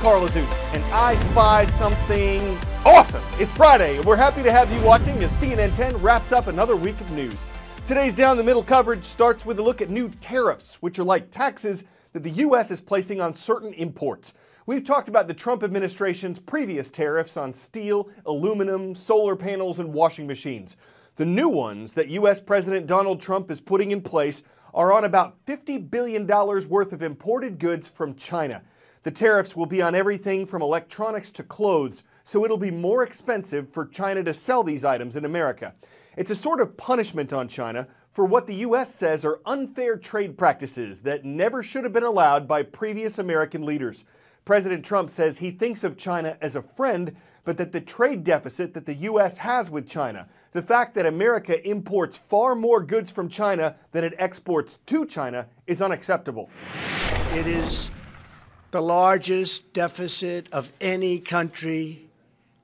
Carl Azuz, and I spy something awesome. It's Friday, and we're happy to have you watching as CNN 10 wraps up another week of news. Today's Down the Middle coverage starts with a look at new tariffs, which are like taxes that the U.S. is placing on certain imports. We've talked about the Trump administration's previous tariffs on steel, aluminum, solar panels, and washing machines. The new ones that U.S. President Donald Trump is putting in place are on about $50 billion worth of imported goods from China. The tariffs will be on everything from electronics to clothes, so it'll be more expensive for China to sell these items in America. It's a sort of punishment on China for what the U.S. says are unfair trade practices that never should have been allowed by previous American leaders. President Trump says he thinks of China as a friend, but that the trade deficit that the U.S. has with China, the fact that America imports far more goods from China than it exports to China, is unacceptable. It is the largest deficit of any country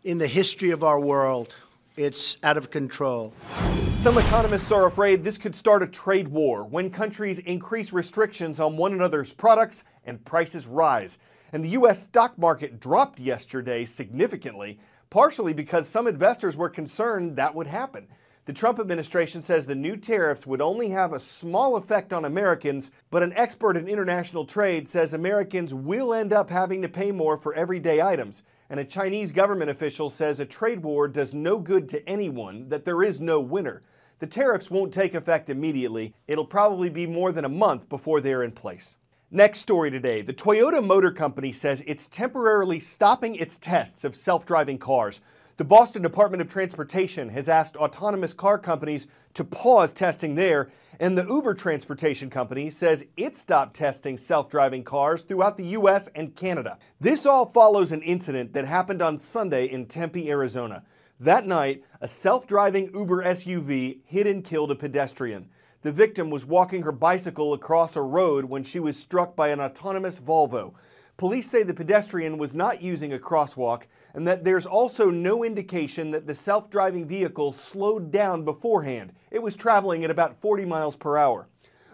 in the history of our world. It's out of control. Some economists are afraid this could start a trade war when countries increase restrictions on one another's products and prices rise. And the U.S. stock market dropped yesterday significantly, partially because some investors were concerned that would happen. The Trump administration says the new tariffs would only have a small effect on Americans, but an expert in international trade says Americans will end up having to pay more for everyday items. And a Chinese government official says a trade war does no good to anyone, that there is no winner. The tariffs won't take effect immediately. It'll probably be more than a month before they're in place. Next story today, the Toyota Motor Company says it's temporarily stopping its tests of self-driving cars. The Boston Department of Transportation has asked autonomous car companies to pause testing there, and the Uber transportation company says it stopped testing self-driving cars throughout the U.S. and Canada. This all follows an incident that happened on Sunday in Tempe, Arizona. That night, a self-driving Uber SUV hit and killed a pedestrian. The victim was walking her bicycle across a road when she was struck by an autonomous Volvo. Police say the pedestrian was not using a crosswalk and that there's also no indication that the self-driving vehicle slowed down beforehand. It was traveling at about 40 miles per hour.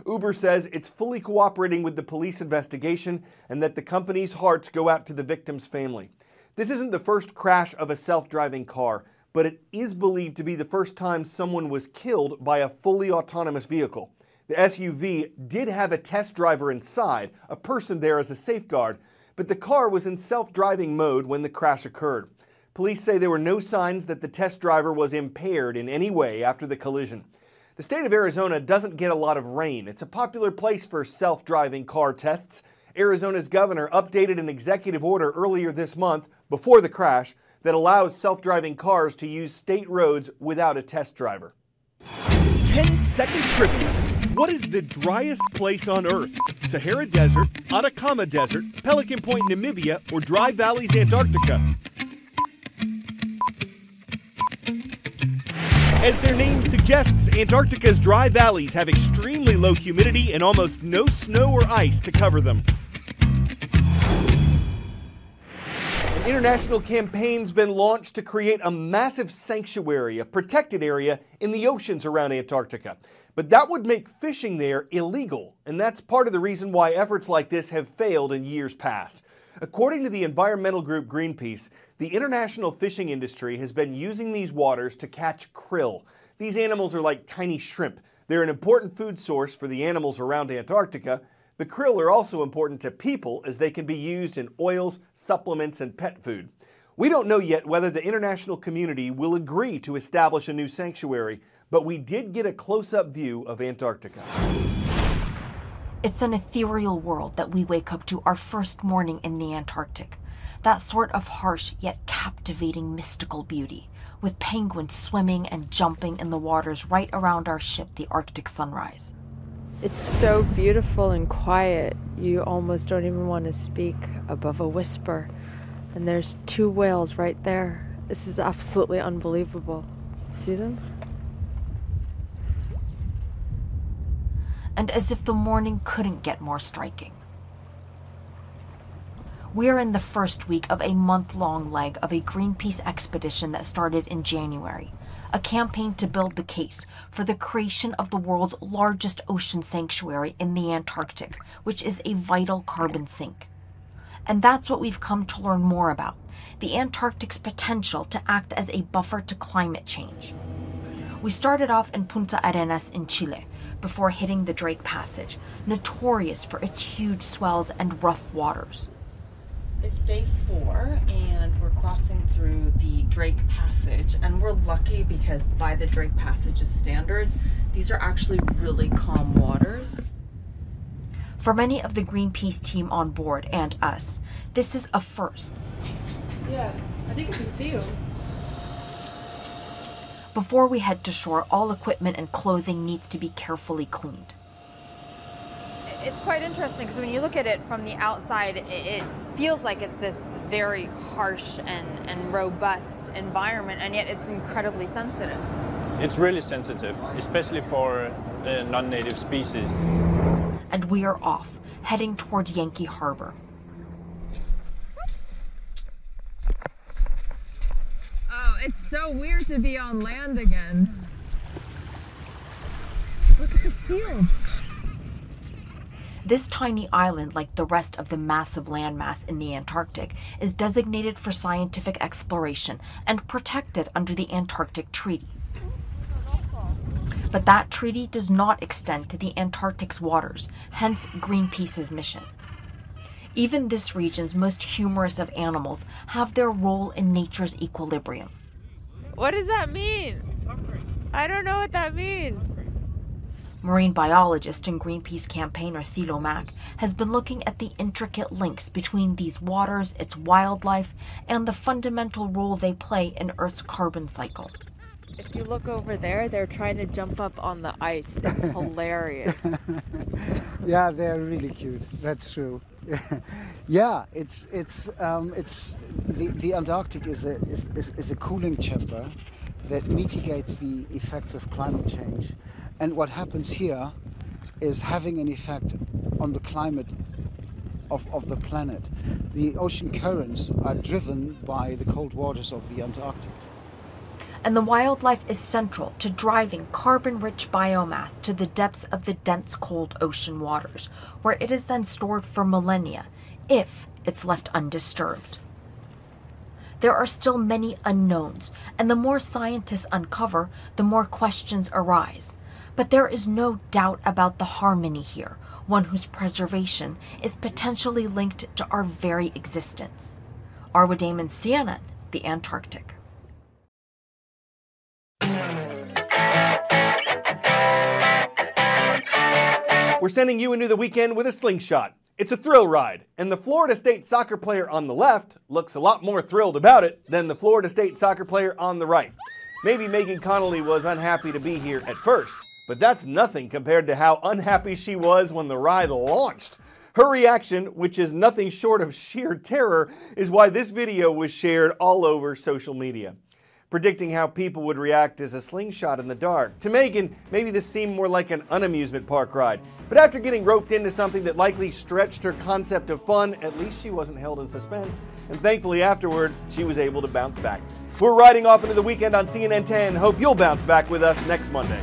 Uber says it's fully cooperating with the police investigation and that the company's hearts go out to the victim's family. This isn't the first crash of a self-driving car, but it is believed to be the first time someone was killed by a fully autonomous vehicle. The SUV did have a test driver inside, a person there as a safeguard, but the car was in self-driving mode when the crash occurred. Police say there were no signs that the test driver was impaired in any way after the collision. The state of Arizona doesn't get a lot of rain. It's a popular place for self-driving car tests. Arizona's governor updated an executive order earlier this month, before the crash, that allows self-driving cars to use state roads without a test driver. 10-second trivia. What is the driest place on Earth? Sahara Desert, Atacama Desert, Pelican Point, Namibia, or Dry Valleys, Antarctica? As their name suggests, Antarctica's dry valleys have extremely low humidity and almost no snow or ice to cover them. An international campaign's been launched to create a massive sanctuary, a protected area in the oceans around Antarctica. But that would make fishing there illegal, and that's part of the reason why efforts like this have failed in years past. According to the environmental group Greenpeace, the international fishing industry has been using these waters to catch krill. These animals are like tiny shrimp. They're an important food source for the animals around Antarctica, but krill are also important to people as they can be used in oils, supplements, and pet food. We don't know yet whether the international community will agree to establish a new sanctuary, but we did get a close-up view of Antarctica. It's an ethereal world that we wake up to our first morning in the Antarctic. That sort of harsh yet captivating mystical beauty, with penguins swimming and jumping in the waters right around our ship, the Arctic Sunrise. It's so beautiful and quiet, you almost don't even want to speak above a whisper. And there's 2 whales right there. This is absolutely unbelievable. See them? And as if the morning couldn't get more striking. We're in the first week of a month-long leg of a Greenpeace expedition that started in January, a campaign to build the case for the creation of the world's largest ocean sanctuary in the Antarctic, which is a vital carbon sink. And that's what we've come to learn more about, the Antarctic's potential to act as a buffer to climate change. We started off in Punta Arenas in Chile, before hitting the Drake Passage, notorious for its huge swells and rough waters. It's day 4 and we're crossing through the Drake Passage, and we're lucky because by the Drake Passage's standards, these are actually really calm waters. For many of the Greenpeace team on board and us, this is a first. Yeah, I think it's a seal. Before we head to shore, all equipment and clothing needs to be carefully cleaned. It's quite interesting because when you look at it from the outside, it feels like it's this very harsh and robust environment, and yet it's incredibly sensitive. It's really sensitive, especially for non-native species. And we are off, heading towards Yankee Harbor. Oh, it's so weird to be on land again. Look at the seals. This tiny island, like the rest of the massive landmass in the Antarctic, is designated for scientific exploration and protected under the Antarctic Treaty. But that treaty does not extend to the Antarctic's waters, hence Greenpeace's mission. Even this region's most humorous of animals have their role in nature's equilibrium. What does that mean? I don't know what that means. Marine biologist and Greenpeace campaigner Thilo Mack has been looking at the intricate links between these waters, its wildlife, and the fundamental role they play in Earth's carbon cycle. If you look over there, they're trying to jump up on the ice. It's hilarious. Yeah, they're really cute. That's true. Yeah, it's the Antarctic is a cooling chamber that mitigates the effects of climate change, and what happens here is having an effect on the climate of the planet. The ocean currents are driven by the cold waters of the Antarctic. And the wildlife is central to driving carbon-rich biomass to the depths of the dense cold ocean waters, where it is then stored for millennia, if it's left undisturbed. There are still many unknowns, and the more scientists uncover, the more questions arise. But there is no doubt about the harmony here, one whose preservation is potentially linked to our very existence. Arwa Damon, CNN, the Antarctic. We're sending you into the weekend with a slingshot. It's a thrill ride, and the Florida State soccer player on the left looks a lot more thrilled about it than the Florida State soccer player on the right. Maybe Megan Connolly was unhappy to be here at first, but that's nothing compared to how unhappy she was when the ride launched. Her reaction, which is nothing short of sheer terror, is why this video was shared all over social media. Predicting how people would react as a slingshot in the dark. To Megan, maybe this seemed more like an unamusement park ride. But after getting roped into something that likely stretched her concept of fun, at least she wasn't held in suspense. And thankfully afterward, she was able to bounce back. We're riding off into the weekend on CNN 10. Hope you'll bounce back with us next Monday.